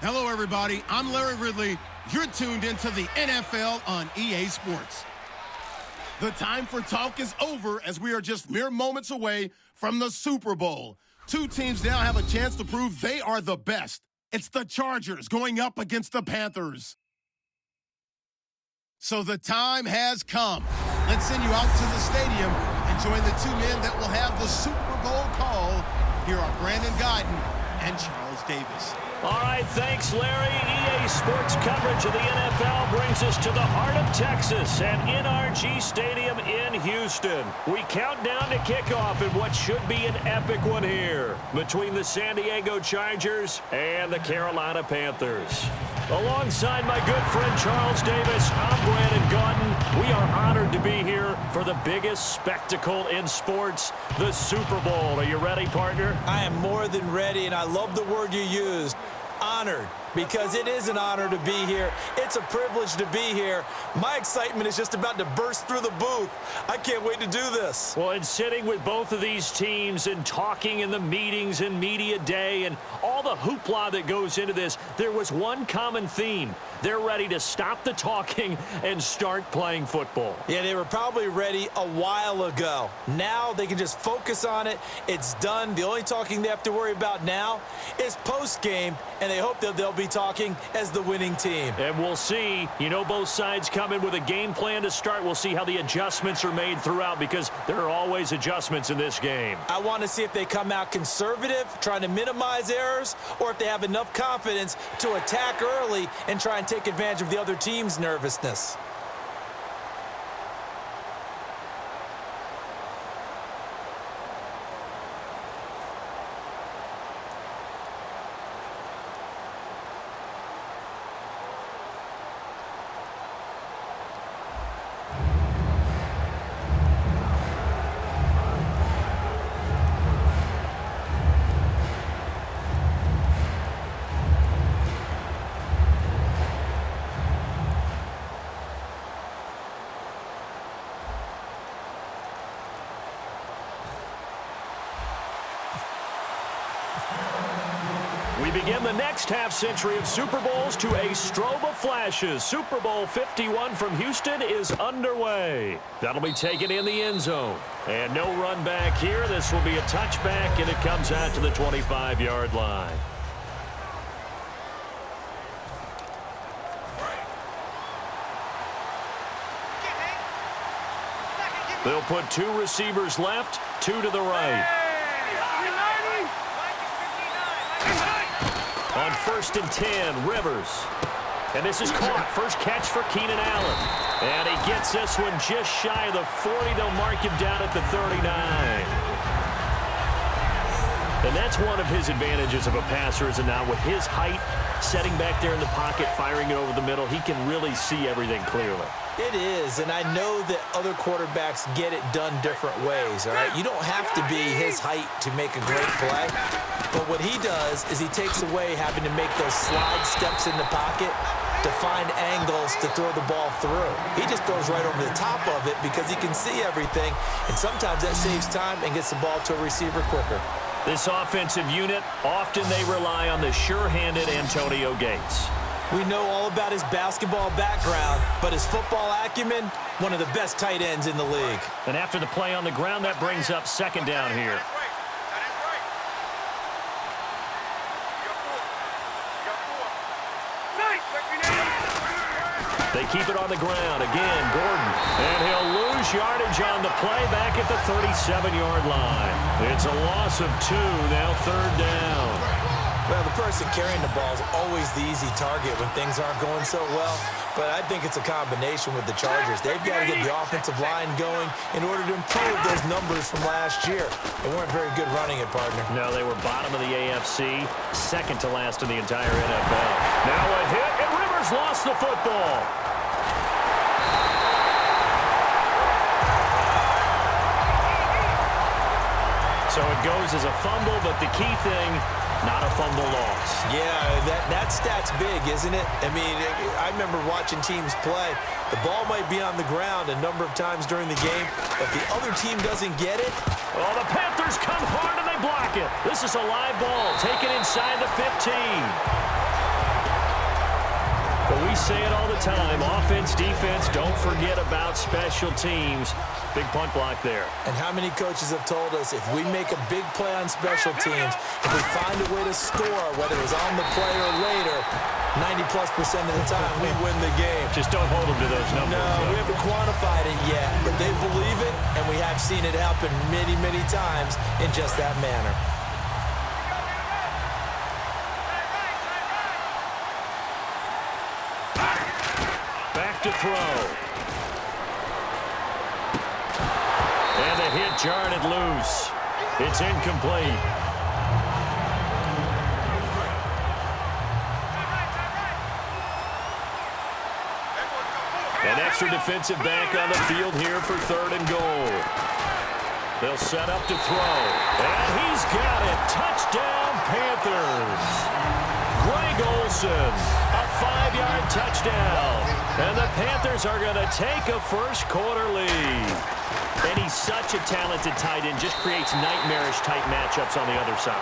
Hello, everybody. I'm Larry Ridley. You're tuned into the NFL on EA Sports. The time for talk is over as we are just mere moments away from the Super Bowl. Two teams now have a chance to prove they are the best. It's the Chargers going up against the Panthers. So the time has come. Let's send you out to the stadium and join the two men that will have the Super Bowl call. Here are Brandon Guyton and Charles Davis. All right, thanks, Larry. EA Sports coverage of the NFL brings us to the heart of Texas at NRG Stadium in Houston. We count down to kickoff in what should be an epic one here between the San Diego Chargers and the Carolina Panthers. Alongside my good friend Charles Davis, I'm Brandon Guyton. We are honored to be here for the biggest spectacle in sports, the Super Bowl. Are you ready, partner? I am more than ready, and I love the word you used, honored, because it is an honor to be here. It's a privilege to be here. My excitement is just about to burst through the booth. I can't wait to do this. Well, and sitting with both of these teams and talking in the meetings and media day and all the hoopla that goes into this, there was one common theme. They're ready to stop the talking and start playing football. Yeah, they were probably ready a while ago. Now they can just focus on it. It's done. The only talking they have to worry about now is post-game, and they hope that they'll be talking as the winning team. And we'll see. You know, both sides come in with a game plan to start. We'll see how the adjustments are made throughout, because there are always adjustments in this game. I want to see if they come out conservative, trying to minimize errors, or if they have enough confidence to attack early and try and take advantage of the other team's nervousness. We begin the next half-century of Super Bowls to a strobe of flashes. Super Bowl 51 from Houston is underway. That'll be taken in the end zone. And no run back here. This will be a touchback, and it comes out to the 25-yard line. They'll put two receivers left, two to the right. On 1st and 10, Rivers. And this is caught. First catch for Keenan Allen. And he gets this one just shy of the 40. They'll mark him down at the 39. And that's one of his advantages of a passer, is now with his height, setting back there in the pocket, firing it over the middle, he can really see everything clearly. It is, and I know that other quarterbacks get it done different ways, all right? You don't have to be his height to make a great play, but what he does is he takes away having to make those slide steps in the pocket to find angles to throw the ball through. He just throws right over the top of it because he can see everything, and sometimes that saves time and gets the ball to a receiver quicker. This offensive unit, often they rely on the sure-handed Antonio Gates. We know all about his basketball background, but his football acumen, one of the best tight ends in the league. And after the play on the ground, that brings up second down here. They keep it on the ground. Again, Gordon. And he'll lose yardage on the play back at the 37-yard line. It's a loss of 2, now third down. Well, the person carrying the ball is always the easy target when things aren't going so well. But I think it's a combination with the Chargers. They've got to get the offensive line going in order to improve those numbers from last year. They weren't very good running it, partner. No, they were bottom of the AFC, second to last in the entire NFL. Now a hit, and Rivers lost the football. So it goes as a fumble, but the key thing, not a fumble loss. Yeah, that stat's big, isn't it? I mean, I remember watching teams play. The ball might be on the ground a number of times during the game, but if the other team doesn't get it. Oh, the Panthers come hard and they block it. This is a live ball taken inside the 15. We say it all the time. Offense, defense, don't forget about special teams. Big punt block there. And how many coaches have told us if we make a big play on special teams, if we find a way to score, whether it's on the play or later, 90+% of the time we win the game. Just don't hold them to those numbers. No, we haven't quantified it yet, but they believe it, and we have seen it happen many, many times in just that manner. Back to throw. And the hit jarred it loose. It's incomplete. An extra defensive back on the field here for 3rd and goal. They'll set up to throw. And he's got it. Touchdown, Panthers. Greg Olsen, a 5-yard touchdown. And the Panthers are going to take a first-quarter lead. And he's such a talented tight end, just creates nightmarish-type matchups on the other side.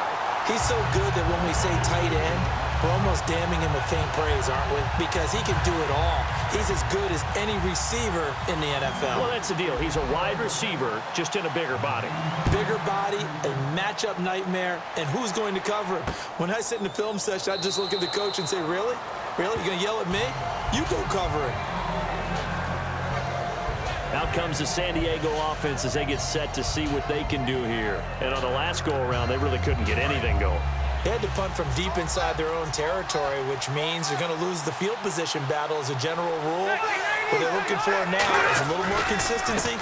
He's so good that when we say tight end, we're almost damning him with faint praise, aren't we? Because he can do it all. He's as good as any receiver in the NFL. Well, that's the deal. He's a wide receiver, just in a bigger body. Bigger body, a matchup nightmare, and who's going to cover him? When I sit in the film session, I just look at the coach and say, really? Really? You're going to yell at me? You go cover it. Out comes the San Diego offense as they get set to see what they can do here. And on the last go-around, they really couldn't get anything going. They had to punt from deep inside their own territory, which means they're going to lose the field position battle as a general rule. What they're looking for now is a little more consistency,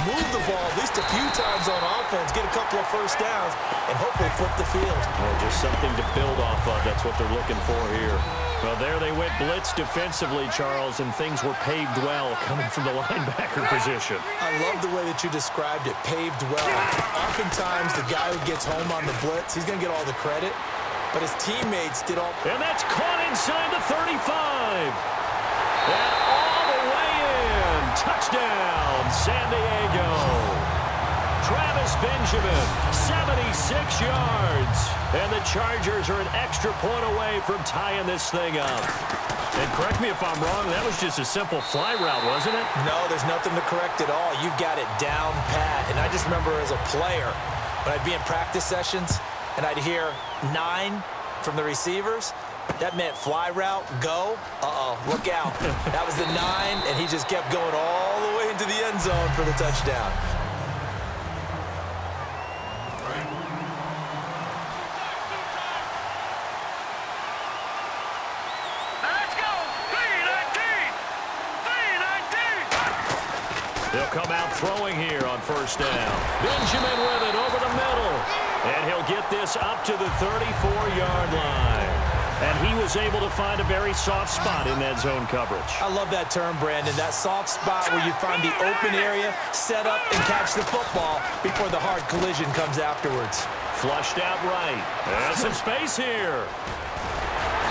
move the ball at least a few times on offense, get a couple of first downs, and hopefully flip the field. Well, just something to build off of. That's what they're looking for here. Well, there they went blitz defensively, Charles, and things were paved well coming from the linebacker position. I love the way that you described it, paved well. Oftentimes, the guy who gets home on the blitz, he's going to get all the credit, but his teammates did all... And that's caught inside the 35. And all the way in. Touchdown, San Diego. Travis Benjamin, 76 yards. And the Chargers are an extra point away from tying this thing up. And correct me if I'm wrong, that was just a simple fly route, wasn't it? No, there's nothing to correct at all. You've got it down pat. And I just remember as a player, when I'd be in practice sessions, and I'd hear 9 from the receivers, that meant fly route, go. Uh-oh, look out. That was the 9, and he just kept going all the way into the end zone for the touchdown. They'll come out throwing here on first down. Benjamin with it over the middle. And he'll get this up to the 34-yard line. And he was able to find a very soft spot in that zone coverage. I love that term, Brandon. That soft spot where you find the open area, set up, and catch the football before the hard collision comes afterwards. Flushed out right. And some space here.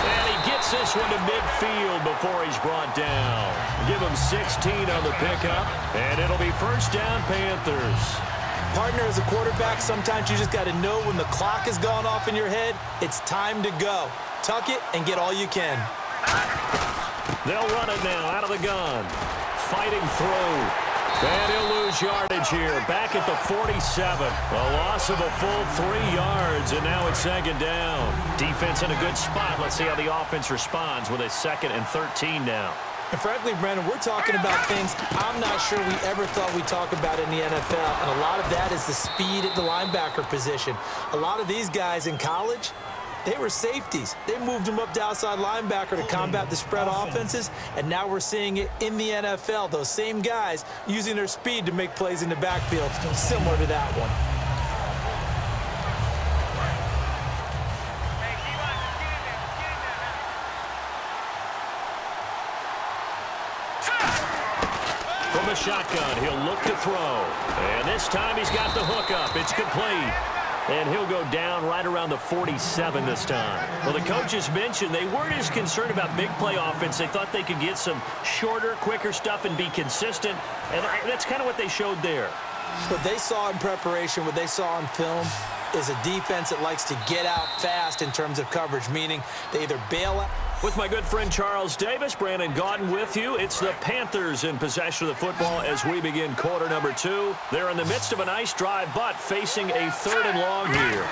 And he gets this one to midfield before he's brought down. Give him 16 on the pickup, and it'll be first down, Panthers. Partner, as a quarterback, sometimes you just got to know when the clock has gone off in your head, it's time to go. Tuck it and get all you can. They'll run it now out of the gun. Fighting through. And he'll lose yardage here. Back at the 47. A loss of a full 3 yards, and now it's second down. Defense in a good spot. Let's see how the offense responds with a 2nd and 13 now. And frankly, Brandon, we're talking about things I'm not sure we ever thought we'd talk about in the NFL. And a lot of that is the speed at the linebacker position. A lot of these guys in college, they were safeties. They moved them up to outside linebacker to combat the spread offenses, and now we're seeing it in the NFL. Those same guys using their speed to make plays in the backfield, similar to that one. From the shotgun, he'll look to throw. And this time he's got the hook up. It's complete. And he'll go down right around the 47 this time. Well, the coaches mentioned they weren't as concerned about big play offense. They thought they could get some shorter, quicker stuff and be consistent. And that's kind of what they showed there. What they saw in preparation, what they saw on film, is a defense that likes to get out fast in terms of coverage, meaning they either bail out With my good friend Charles Davis, Brandon Gaudin with you. It's the Panthers in possession of the football as we begin quarter number 2. They're in the midst of a nice drive, but facing a 3rd and long here.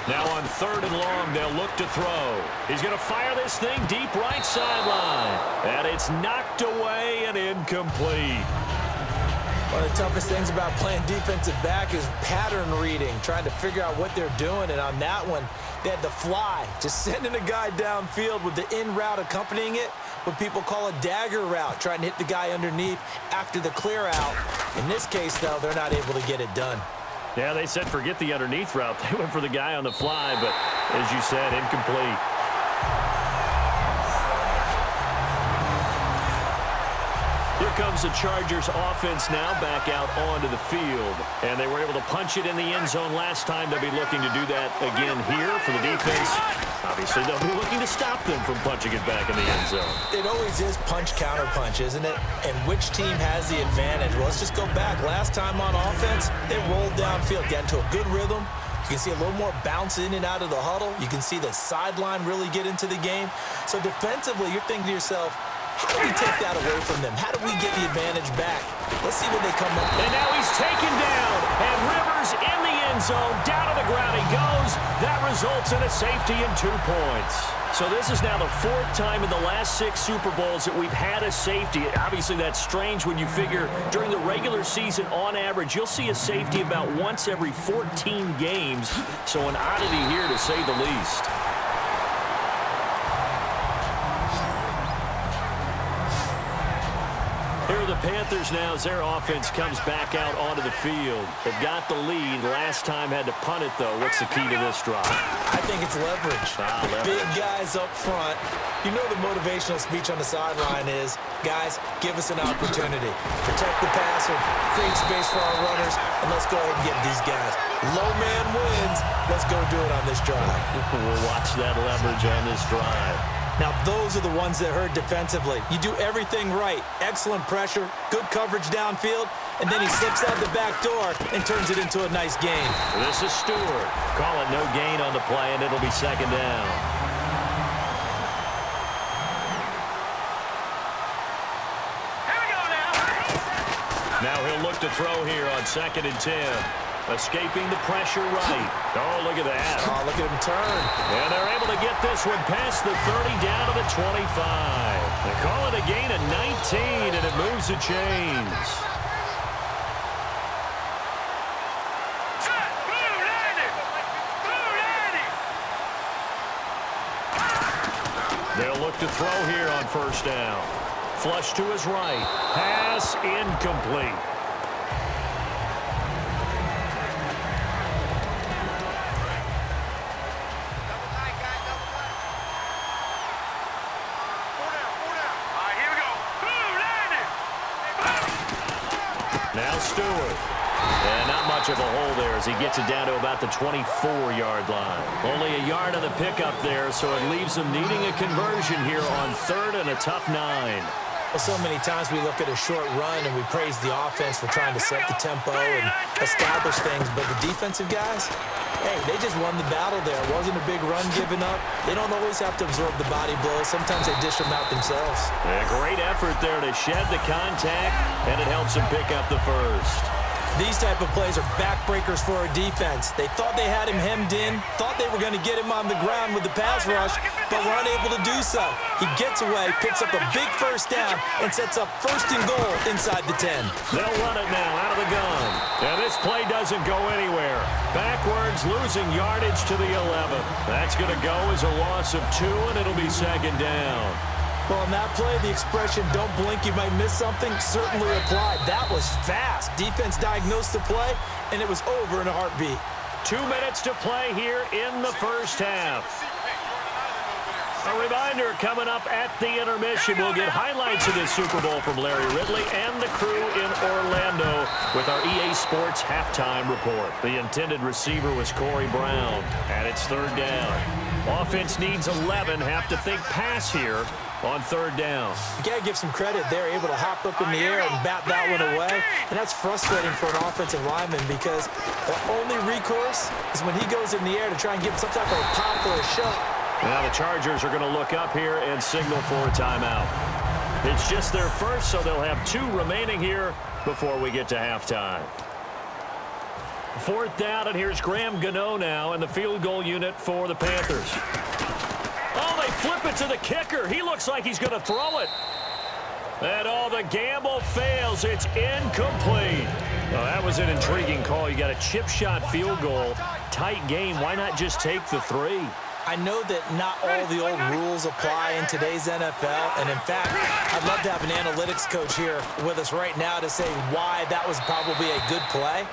Now on 3rd and long, they'll look to throw. He's going to fire this thing deep right sideline. And it's knocked away and incomplete. One of the toughest things about playing defensive back is pattern reading, trying to figure out what they're doing. And on that one, they had the fly, just sending a guy downfield with the in route accompanying it, what people call a dagger route, trying to hit the guy underneath after the clear out. In this case, though, they're not able to get it done. Yeah, they said forget the underneath route. They went for the guy on the fly, but as you said, incomplete. Here comes the Chargers offense now back out onto the field. And they were able to punch it in the end zone last time. They'll be looking to do that again here for the defense. Obviously, they'll be looking to stop them from punching it back in the end zone. It always is punch-counter-punch, isn't it? And which team has the advantage? Well, let's just go back. Last time on offense, they rolled downfield, got into a good rhythm. You can see a little more bounce in and out of the huddle. You can see the sideline really get into the game. So defensively, you're thinking to yourself, how do we take that away from them? How do we get the advantage back? Let's see what they come up with. And now he's taken down. And Rivers in the end zone. Down to the ground he goes. That results in a safety and 2 points. So this is now the 4th time in the last 6 Super Bowls that we've had a safety. Obviously, that's strange when you figure during the regular season, on average, you'll see a safety about once every 14 games. So an oddity here, to say the least. Here are the Panthers now as their offense comes back out onto the field. They've got the lead. Last time had to punt it, though. What's the key to this drive? I think it's leverage. Leverage. Big guys up front. You know the motivational speech on the sideline is, guys, give us an opportunity. Protect the passer, create space for our runners, and let's go ahead and get these guys. Low man wins. Let's go do it on this drive. We'll watch that leverage on this drive. Now, those are the ones that hurt defensively. You do everything right. Excellent pressure, good coverage downfield, and then he slips out the back door and turns it into a nice gain. This is Stewart. Call it no gain on the play, and it'll be 2nd down. Now he'll look to throw here on 2nd and 10. Escaping the pressure right. Oh, look at that. Oh, look at him turn. And they're able to get this one past the 30 down to the 25. They call it a gain of 19, and it moves the chains. They'll look to throw here on 1st down. Flush to his right. Pass incomplete. Now Stewart. And not much of a hole there as he gets it down to about the 24-yard line. Only a yard on the pickup there, so it leaves them needing a conversion here on 3rd and a tough 9. Well, so many times we look at a short run and we praise the offense for trying to set the tempo and establish things, but the defensive guys, hey, they just won the battle there. It wasn't a big run given up. They don't always have to absorb the body blows. Sometimes they dish them out themselves. A great effort there to shed the contact, and it helps them pick up the 1st. These type of plays are backbreakers for our defense. They thought they had him hemmed in, thought they were going to get him on the ground with the pass rush, but were unable to do so. He gets away, picks up a big 1st down, and sets up 1st and goal inside the 10. They'll run it now out of the gun. And this play doesn't go anywhere. Backwards, losing yardage to the 11. That's going to go as a loss of 2, and it'll be 2nd down. Well, on that play, the expression, don't blink, you might miss something, certainly applied. That was fast. Defense diagnosed the play, and it was over in a heartbeat. 2 minutes to play here in the 1st half. A reminder, coming up at the intermission, we'll get highlights of this Super Bowl from Larry Ridley and the crew in Orlando with our EA Sports halftime report. The intended receiver was Corey Brown, and it's 3rd down. Offense needs 11, have to think pass here on 3rd down. You got to give some credit. They're able to hop up in the air and bat that one away, and that's frustrating for an offensive lineman because the only recourse is when he goes in the air to try and get some type of a pop or a shot. Now the Chargers are going to look up here and signal for a timeout. It's just their first, so they'll have 2 remaining here before we get to halftime. 4th down, and here's Graham Gano now in the field goal unit for the Panthers. Oh, they flip it to the kicker. He looks like he's going to throw it. And the gamble fails. It's incomplete. Well, that was an intriguing call. You got a chip shot field goal. Tight game. Why not just take the 3? I know that not all the old rules apply in today's NFL, and in fact, I'd love to have an analytics coach here with us right now to say why that was probably a good play.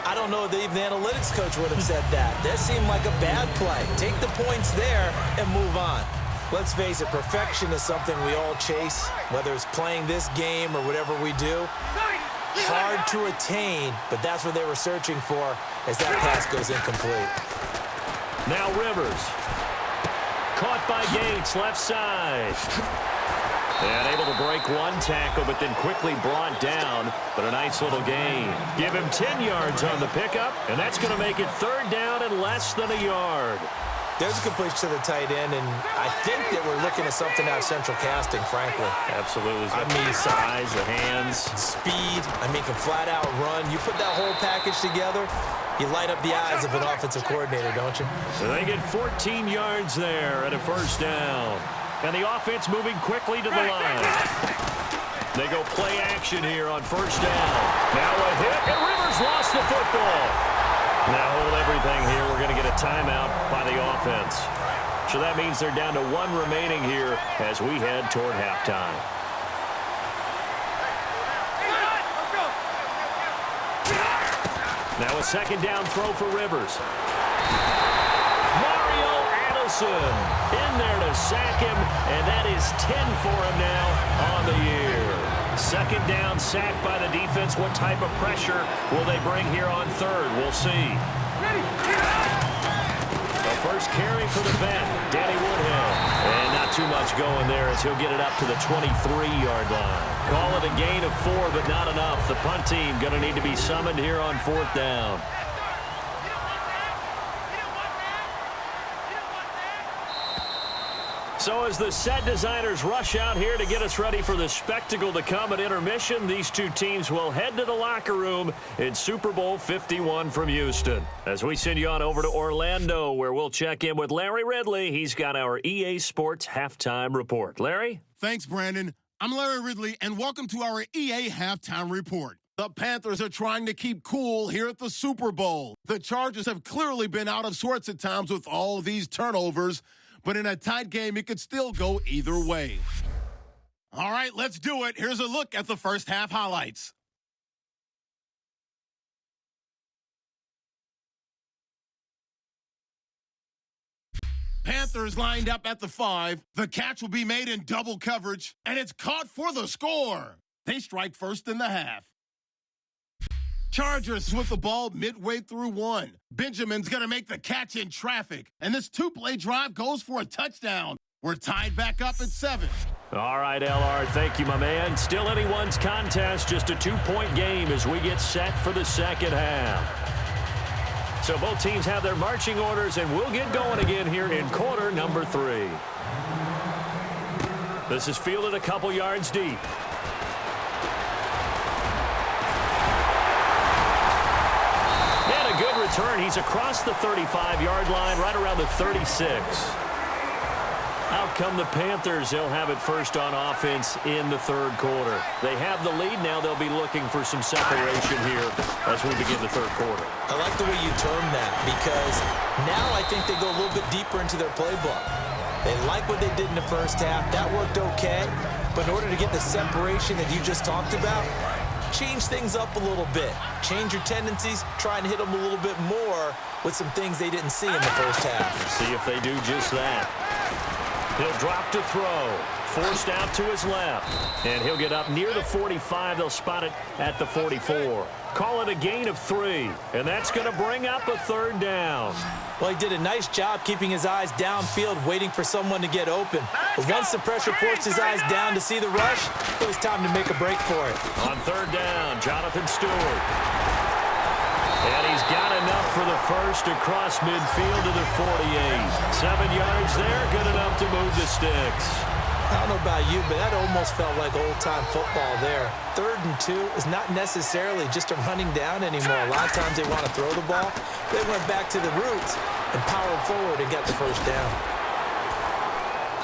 I don't know that even the analytics coach would have said that. That seemed like a bad play. Take the points there and move on. Let's face it, perfection is something we all chase, whether it's playing this game or whatever we do. Hard to attain, but that's what they were searching for as that pass goes incomplete. Now Rivers. Caught by Gates, left side. And able to break one tackle, but then quickly brought down. But a nice little gain. Give him 10 yards on the pickup, and that's going to make it 3rd down and less than a yard. There's a completion to the tight end, and I think that we're looking at something out of central casting, frankly. Absolutely. I mean, size, the hands. Speed. I mean, can flat out run. You put that whole package together, you light up the eyes of an offensive coordinator, don't you? So they get 14 yards there at a 1st down. And the offense moving quickly to the line. They go play action here on 1st down. Now a hit, and Rivers lost the football. Now hold everything here. We're going to get a timeout by the offense. So that means they're down to 1 remaining here as we head toward halftime. Now a 2nd down throw for Rivers. Mario Addison in there to sack him, and that is 10 for him now on the year. 2nd down, sack by the defense. What type of pressure will they bring here on 3rd? We'll see. The first carry for the vet, Danny Woodhill. And not too much going there as he'll get it up to the 23-yard line. Call it a gain of 4, but not enough. The punt team going to need to be summoned here on 4th down. So as the set designers rush out here to get us ready for the spectacle to come at intermission, these 2 teams will head to the locker room in Super Bowl 51 from Houston. As we send you on over to Orlando, where we'll check in with Larry Ridley. He's got our EA Sports Halftime Report. Larry? Thanks, Brandon. I'm Larry Ridley, and welcome to our EA Halftime Report. The Panthers are trying to keep cool here at the Super Bowl. The Chargers have clearly been out of sorts at times with all of these turnovers, but in a tight game, it could still go either way. All right, let's do it. Here's a look at the first half highlights. Panthers lined up at the 5. The catch will be made in double coverage, and it's caught for the score. They strike first in the half. Chargers with the ball midway through 1. Benjamin's going to make the catch in traffic, and this 2-play drive goes for a touchdown. We're tied back up at 7. All right, LR, thank you, my man. Still anyone's contest, just a 2-point game as we get set for the 2nd half. So both teams have their marching orders, and we'll get going again here in quarter number 3. This is fielded a couple yards deep. Good return. He's across the 35-yard line, right around the 36. Out come the Panthers. They'll have it first on offense in the 3rd quarter. They have the lead now. They'll be looking for some separation here as we begin the 3rd quarter. I like the way you term that because now I think they go a little bit deeper into their playbook. They like what they did in the first half. That worked okay. But in order to get the separation that you just talked about, change things up a little bit. Change your tendencies. Try and hit them a little bit more with some things they didn't see in the first half. See if they do just that. He'll drop to throw. Forced out to his left. And he'll get up near the 45. They'll spot it at the 44. Call it a gain of 3. And that's going to bring up a 3rd down. Well, he did a nice job keeping his eyes downfield, waiting for someone to get open. But once the pressure forced his eyes down to see the rush, it was time to make a break for it. On 3rd down, Jonathan Stewart. And he's got enough for the first across midfield to the 48. 7 yards there, good enough to move the sticks. I don't know about you, but that almost felt like old-time football there. 3rd and 2 is not necessarily just a running down anymore. A lot of times they want to throw the ball. They went back to the roots and powered forward and got the first down.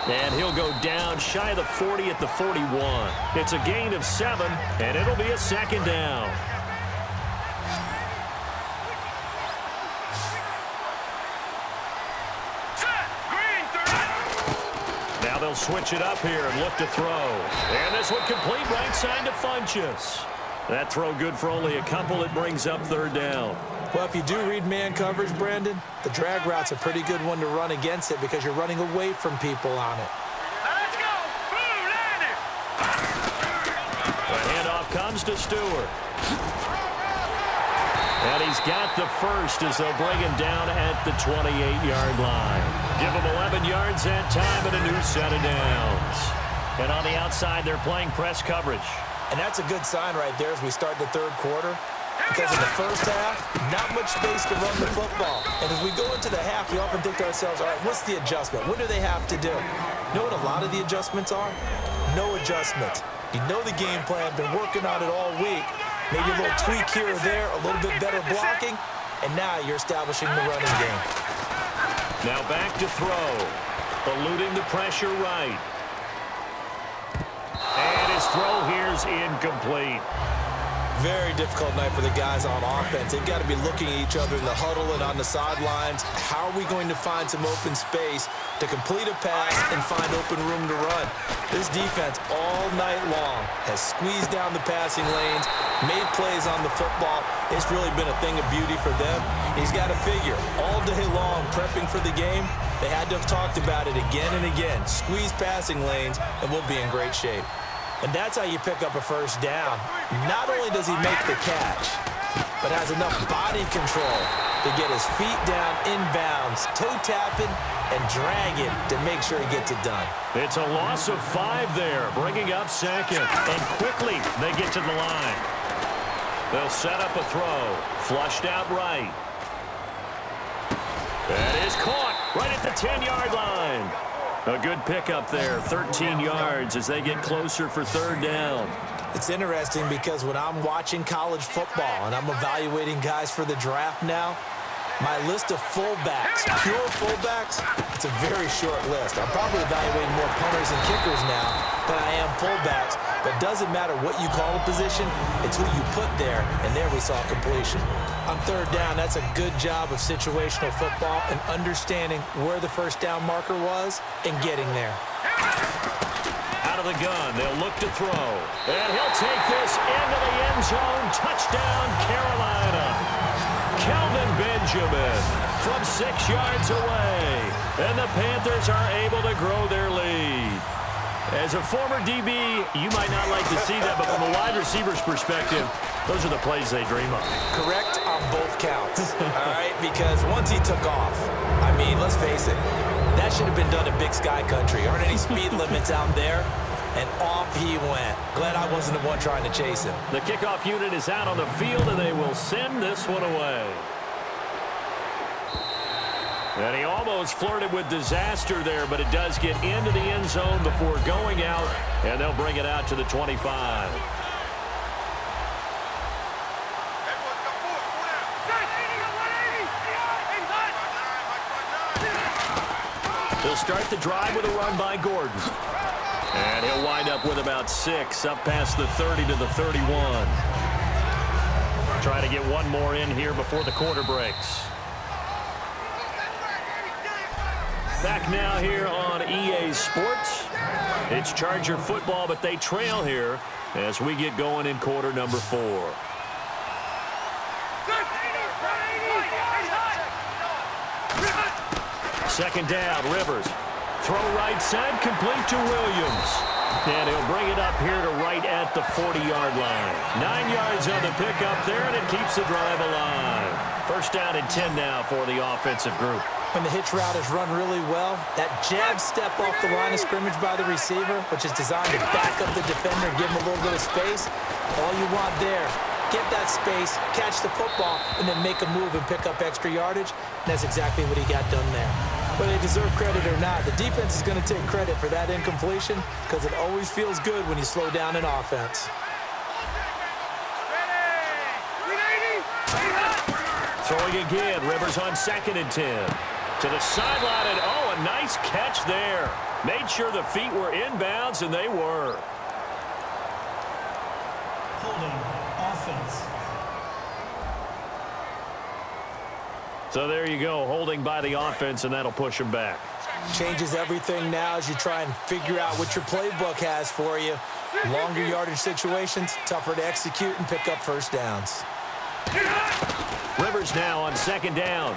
And he'll go down shy of the 40 at the 41. It's a gain of 7, and it'll be a 2nd down. Now they'll switch it up here and look to throw. And this one complete right side to Funchess. That throw good for only a couple. It brings up 3rd down. Well, if you do read man coverage, Brandon, the drag route's a pretty good one to run against it because you're running away from people on it. Let's go! Boom, landed! The handoff comes to Stewart. And he's got the first as they'll bring him down at the 28-yard line. Give him 11 yards that time and a new set of downs. And on the outside, they're playing press coverage. And that's a good sign right there as we start the 3rd quarter. Because in the first half, not much space to run the football. And as we go into the half, we often think to ourselves, all right, what's the adjustment? What do they have to do? You know what a lot of the adjustments are? No adjustments. You know the game plan, been working on it all week. Maybe a little tweak here or there, a little bit better blocking, and now you're establishing the running game. Now back to throw. Eluding the pressure right. And his throw here's incomplete. Very difficult night for the guys on offense. They've got to be looking at each other in the huddle and on the sidelines. How are we going to find some open space to complete a pass and find open room to run? This defense all night long has squeezed down the passing lanes, made plays on the football. It's really been a thing of beauty for them. He's got to figure all day long prepping for the game. They had to have talked about it again and again. Squeeze passing lanes and we'll be in great shape. And that's how you pick up a first down. Not only does he make the catch, but has enough body control to get his feet down inbounds, toe tapping and dragging to make sure he gets it done. It's a loss of 5 there, bringing up 2nd. And quickly they get to the line. They'll set up a throw. Flushed out right. That is caught right at the 10-yard line. A good pickup there, 13 yards as they get closer for 3rd down. It's interesting because when I'm watching college football and I'm evaluating guys for the draft now, my list of fullbacks, pure fullbacks, it's a very short list. I'm probably evaluating more punters and kickers now than I am fullbacks, but it doesn't matter what you call a position, it's who you put there, and there we saw completion. On 3rd down, that's a good job of situational football and understanding where the first down marker was and getting there. Out of the gun, they'll look to throw. And he'll take this into the end zone. Touchdown, Carolina. Kelvin Benjamin from 6 yards away. And the Panthers are able to grow their lead. As a former DB, you might not like to see that, but from a wide receiver's perspective, those are the plays they dream of. Correct on both counts, all right? Because once he took off, I mean, let's face it, that should have been done in Big Sky Country. Aren't any speed limits out there? And off he went. Glad I wasn't the one trying to chase him. The kickoff unit is out on the field, and they will send this one away. And he almost flirted with disaster there, but it does get into the end zone before going out, and they'll bring it out to the 25. They'll start the drive with a run by Gordon. And he'll wind up with about 6, up past the 30 to the 31. Try to get one more in here before the quarter breaks. Back now here on EA Sports. It's Charger football, but they trail here as we get going in quarter number 4. Second down, Rivers. Throw right side, complete to Williams. And he'll bring it up here to right at the 40-yard line. 9 yards on the pickup there, and it keeps the drive alive. First down and 10 now for the offensive group. When the hitch route is run really well, that jab step off the line of scrimmage by the receiver, which is designed to back up the defender and give him a little bit of space, all you want there, get that space, catch the football, and then make a move and pick up extra yardage. And that's exactly what he got done there. Whether they deserve credit or not, the defense is going to take credit for that incompletion because it always feels good when you slow down an offense. Throwing again, Rivers on 2nd and 10. To the sideline, and a nice catch there. Made sure the feet were inbounds, and they were. Holding offense. So there you go, holding by the offense, and that'll push them back. Changes everything now as you try and figure out what your playbook has for you. Longer yardage situations, tougher to execute and pick up first downs. Rivers now on 2nd down.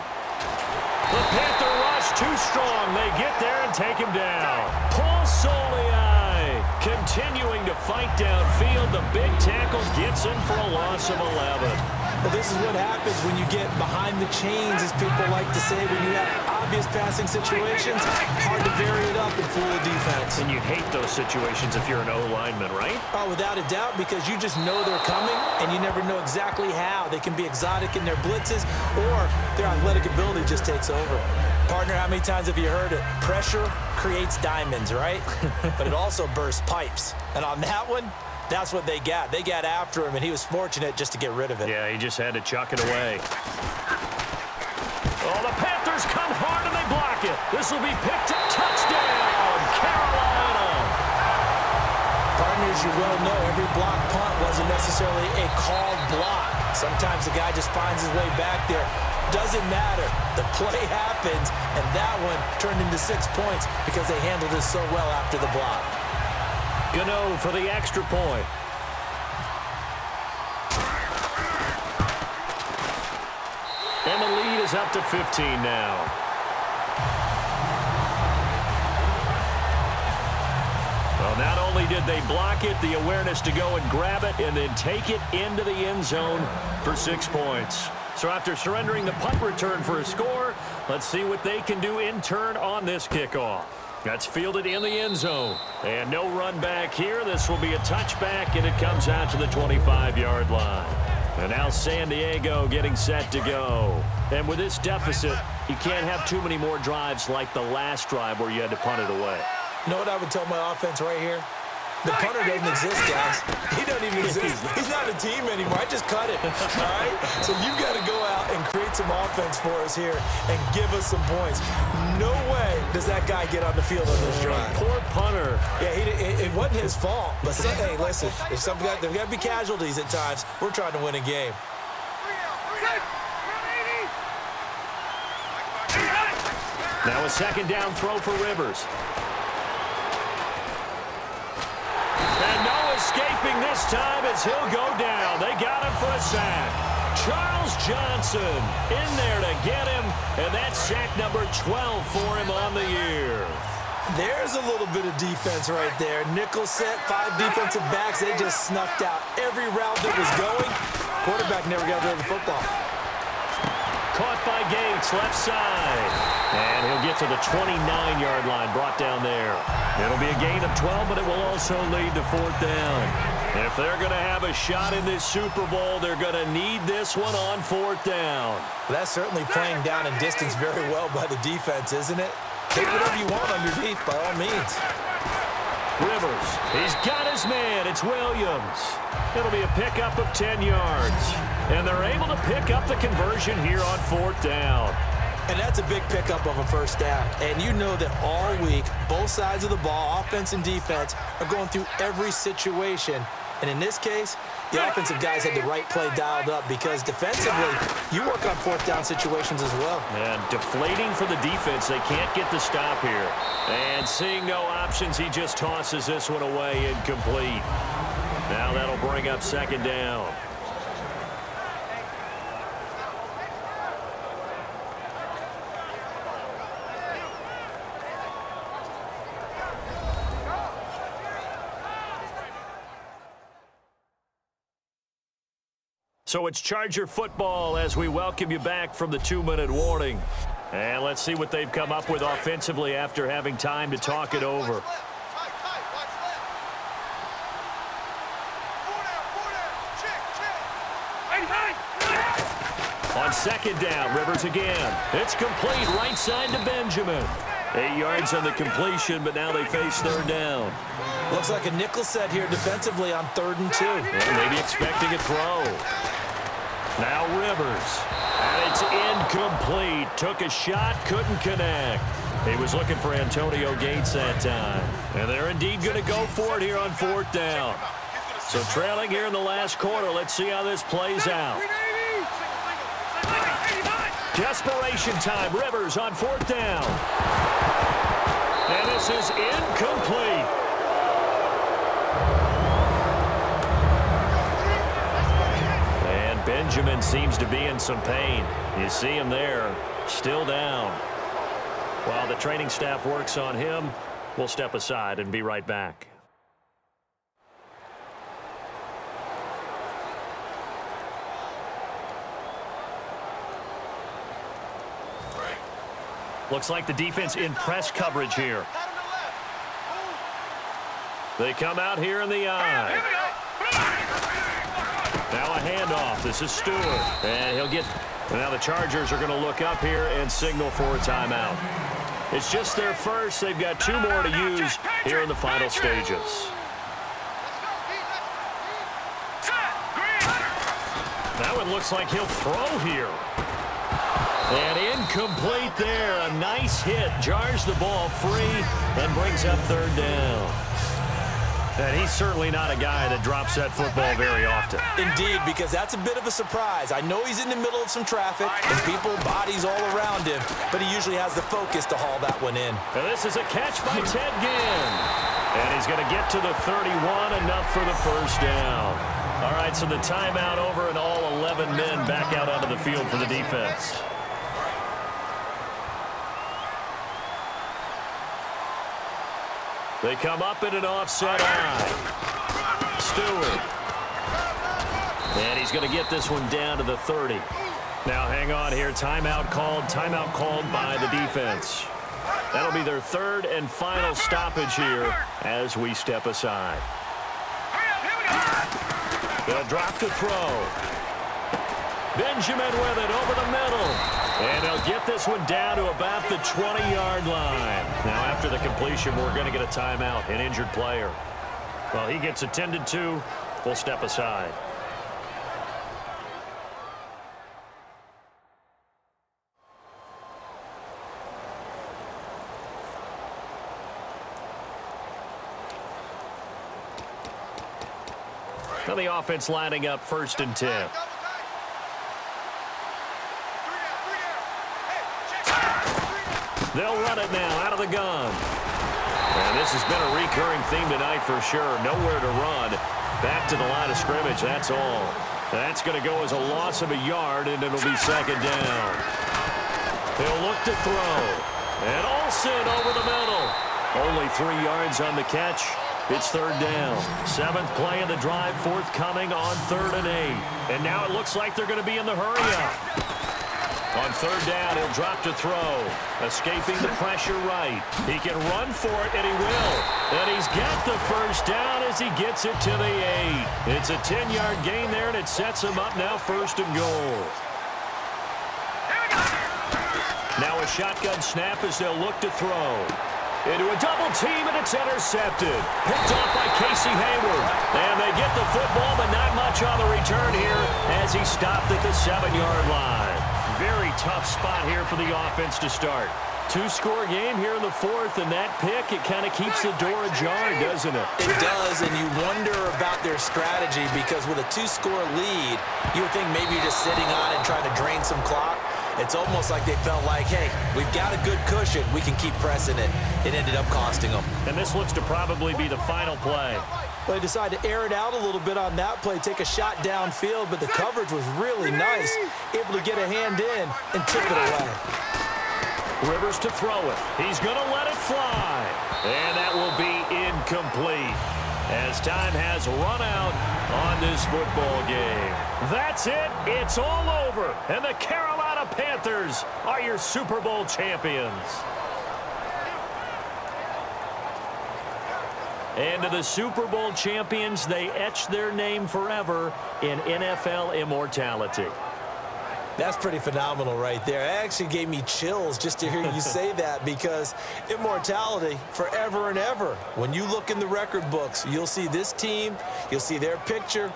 The Panther rush too strong. They get there and take him down. Paul Soliai continuing to fight downfield. The big tackle gets him for a loss of 11. Well, this is what happens when you get behind the chains, as people like to say, when you have obvious passing situations. Hard to vary it up and fool the defense. And you hate those situations if you're an O-lineman, right? Oh, without a doubt, because you just know they're coming, and you never know exactly how. They can be exotic in their blitzes, or their athletic ability just takes over. Partner, how many times have you heard it? Pressure creates diamonds, right? But it also bursts pipes. And on that one, that's what they got. They got after him, and he was fortunate just to get rid of it. Yeah, he just had to chuck it away. Oh, the Panthers come hard, and they block it. This will be picked up. Touchdown, Carolina. Partners, you well know every block punt wasn't necessarily a called block. Sometimes the guy just finds his way back there. Doesn't matter. The play happens, and that one turned into 6 points because they handled it so well after the block. Gano for the extra point. And the lead is up to 15 now. Well, not only did they block it, the awareness to go and grab it and then take it into the end zone for 6 points. So after surrendering the punt return for a score, let's see what they can do in turn on this kickoff. That's fielded in the end zone. And no run back here. This will be a touchback, and it comes out to the 25-yard line. And now San Diego getting set to go. And with this deficit, you can't have too many more drives like the last drive where you had to punt it away. You know what I would tell my offense right here? The punter doesn't exist, guys. He doesn't even exist. He's not a team anymore. I just cut it, all right? So you've got to go out and create some offense for us here and give us some points. No way does that guy get on the field on this drive. Poor punter. Yeah, it wasn't his fault. But, hey, listen, there's got to be casualties at times. We're trying to win a game. Now a 2nd down throw for Rivers. And no escaping this time as he'll go down. They got him for a sack. Charles Johnson in there to get him, and that's sack number 12 for him on the year. There's a little bit of defense right there. Nickel set, 5 defensive backs. They just snuffed out every route that was going. Quarterback never got rid of the football. Caught by Gates, left side. And he'll get to the 29-yard line, brought down there. It'll be a gain of 12, but it will also lead to 4th down. If they're going to have a shot in this Super Bowl, they're going to need this one on 4th down. Well, that's certainly playing down in distance very well by the defense, isn't it? Take whatever you want underneath, by all means. Rivers, he's got his man. It's Williams. It'll be a pickup of 10 yards. And they're able to pick up the conversion here on 4th down. And that's a big pickup of a first down. And you know that all week, both sides of the ball, offense and defense, are going through every situation. And in this case, the offensive guys had the right play dialed up because defensively, you work on 4th down situations as well. And deflating for the defense. They can't get the stop here. And seeing no options, he just tosses this one away incomplete. Now that'll bring up 2nd down. So it's Charger football as we welcome you back from the 2-minute warning. And let's see what they've come up with offensively after having time to talk it over. second down. Rivers again. It's complete right side to Benjamin. 8 yards on the completion, but now they face third down. Looks like a nickel set here defensively on 3rd and 2. Yeah, maybe expecting a throw. Now Rivers. And it's incomplete. Took a shot, couldn't connect. He was looking for Antonio Gates that time. And they're indeed going to go for it here on 4th down. So trailing here in the last quarter. Let's see how this plays out. Desperation time. Rivers on 4th down. And this is incomplete. And Benjamin seems to be in some pain. You see him there, still down. While the training staff works on him, we'll step aside and be right back. Looks like the defense in press coverage here. They come out here in the eye. Now a handoff. This is Stewart. And he'll get... Now the Chargers are going to look up here and signal for a timeout. It's just their first. They've got 2 more to use here in the final stages. Now it looks like he'll throw here. And incomplete there. A nice hit. Jars the ball free and brings up 3rd down. And he's certainly not a guy that drops that football very often. Indeed, because that's a bit of a surprise. I know he's in the middle of some traffic and people, bodies all around him, but he usually has the focus to haul that one in. And this is a catch by Ted Ginn. And he's going to get to the 31, enough for the first down. All right, so the timeout over and all 11 men back out onto the field for the defense. They come up in an offset eye. Stewart. And he's going to get this one down to the 30. Now hang on here. Timeout called by the defense. That'll be their 3rd and final stoppage here as we step aside. They'll drop to throw. Benjamin with it over the middle. And they'll get this one down to about the 20-yard line. Now, after the completion, we're going to get a timeout, an injured player. Well, he gets attended to. We'll step aside. Now the offense lining up 1st and 10. They'll run it now out of the gun. And this has been a recurring theme tonight for sure. Nowhere to run. Back to the line of scrimmage, that's all. That's going to go as a loss of a yard, and it'll be 2nd down. He'll look to throw. And Olsen over the middle. Only 3 yards on the catch. It's 3rd down. 7th play of the drive, forthcoming on 3rd and 8. And now it looks like they're going to be in the hurry-up. On 3rd down, he'll drop to throw. Escaping the pressure right. He can run for it, and he will. And he's got the 1st down as he gets it to the 8. It's a 10-yard gain there, and it sets him up now 1st and goal. Now a shotgun snap as they'll look to throw. Into a double team, and it's intercepted. Picked off by Casey Hayward. And they get the football, but not much on the return here as he stopped at the 7-yard line. Very tough spot here for the offense to start. 2-score game here in the 4th, and that pick, it kind of keeps the door ajar, doesn't it? It does, and you wonder about their strategy because with a 2-score lead, you would think maybe you're just sitting on it and trying to drain some clock. It's almost like they felt like, hey, we've got a good cushion. We can keep pressing it. It ended up costing them. And this looks to probably be the final play. Well, they decided to air it out a little bit on that play, take a shot downfield, but the coverage was really nice. Able to get a hand in and tip it away. Rivers to throw it. He's going to let it fly. And that will be incomplete as time has run out on this football game. That's it. It's all over. And the Carolina Panthers are your Super Bowl champions. And to the Super Bowl champions, they etch their name forever in NFL immortality. That's pretty phenomenal right there. It actually gave me chills just to hear you say that, because immortality forever and ever. When you look in the record books, you'll see this team, you'll see their picture,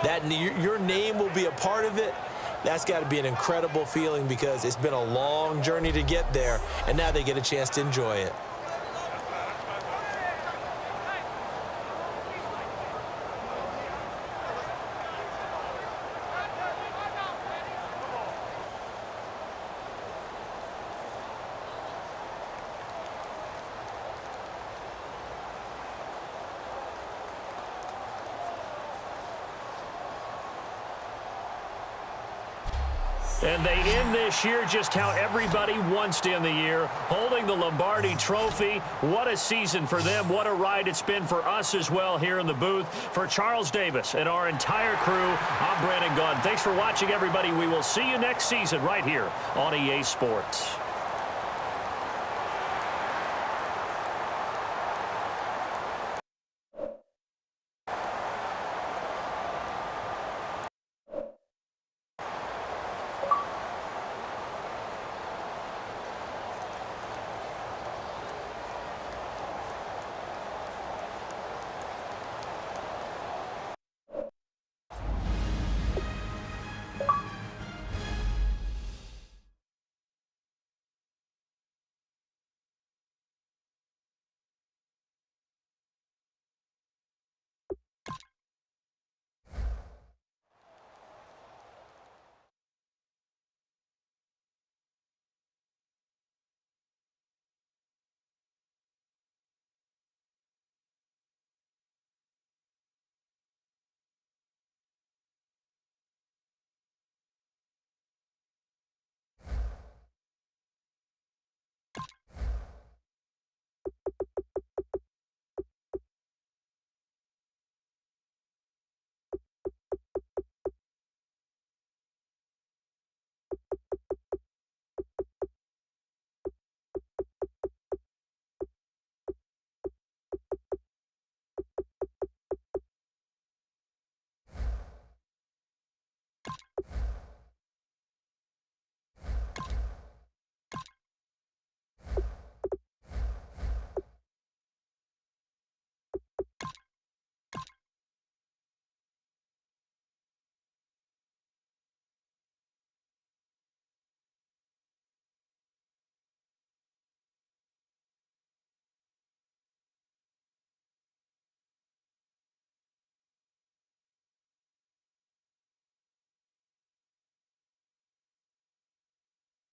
that your name will be a part of it. That's got to be an incredible feeling, because it's been a long journey to get there, and now they get a chance to enjoy it. And they end this year just how everybody wants to end the year, holding the Lombardi Trophy. What a season for them. What a ride it's been for us as well here in the booth. For Charles Davis and our entire crew, I'm Brandon Gunn. Thanks for watching, everybody. We will see you next season right here on EA Sports.